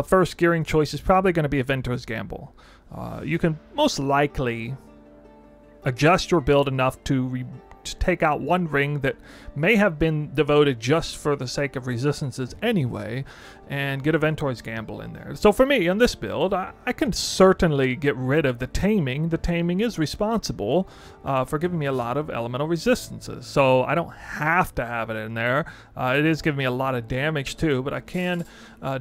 first gearing choice is probably going to be a Ventor's Gamble. You can most likely adjust your build enough to take out one ring that may have been devoted just for the sake of resistances anyway, and get a Ventor's Gamble in there. So for me, on this build, I can certainly get rid of the taming. The taming is responsible for giving me a lot of elemental resistances, so I don't have to have it in there. It is giving me a lot of damage too, but I can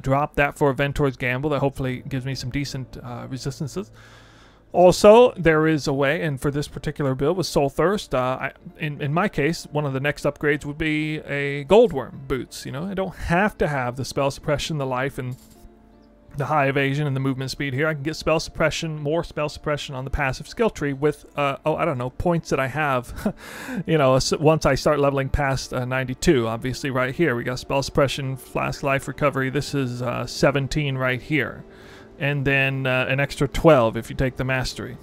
drop that for a Ventor's Gamble that hopefully gives me some decent resistances. Also, there is a way, and for this particular build with Soulthirst, in my case, one of the next upgrades would be a Goldworm boots. You know, I don't have to have the spell suppression, the life, and the high evasion and the movement speed here. I can get spell suppression, more spell suppression on the passive skill tree with, I don't know, points that I have, you know, once I start leveling past 92. Obviously, right here, we got spell suppression, flask life recovery. This is 17 right here. And then an extra 12 if you take the mastery.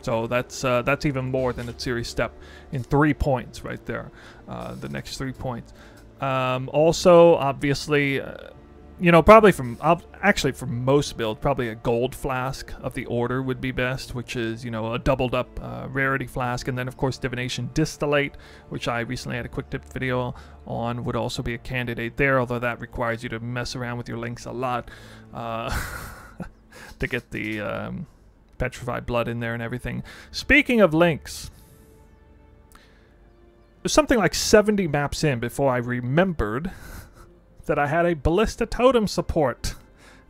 So that's even more than a series step in 3 points right there. The next 3 points. Also, obviously, you know, probably actually for most builds, probably a gold flask of the order would be best, which is, you know, a doubled up rarity flask. And then, of course, Divination Distillate, which I recently had a quick tip video on, would also be a candidate there, although that requires you to mess around with your links a lot. To get the petrified blood in there and everything. Speaking of links, there's something like 70 maps in before I remembered that I had a Ballista Totem support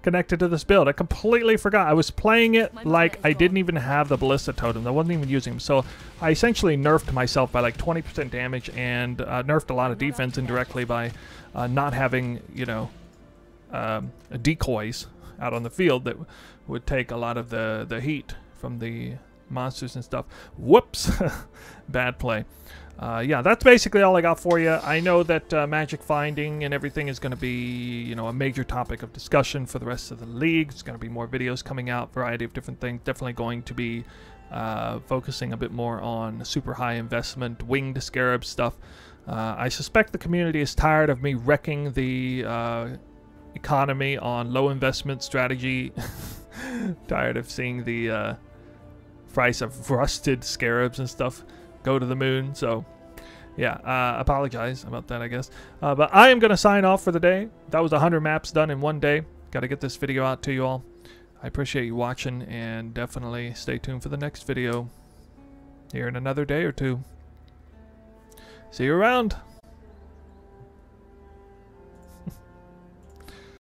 connected to this build. I completely forgot. I was playing it like I didn't even have the Ballista Totems. I wasn't even using them. So I essentially nerfed myself by like 20% damage and nerfed a lot of defense indirectly by not having, you know, decoys out on the field that would take a lot of the heat from the monsters and stuff. Whoops. Bad play. Yeah, that's basically all I got for you. I know that magic finding and everything is going to be, you know, a major topic of discussion for the rest of the league. There's going to be more videos coming out, variety of different things. Definitely going to be focusing a bit more on super high investment winged scarab stuff. I suspect the community is tired of me wrecking the economy on low investment strategy. Tired of seeing the price of rusted scarabs and stuff go to the moon. So yeah, apologize about that, I guess. But I am going to sign off for the day. That was 100 maps done in one day. Got to get this video out to you all. I appreciate you watching, and definitely stay tuned for the next video here in another day or two. See you around.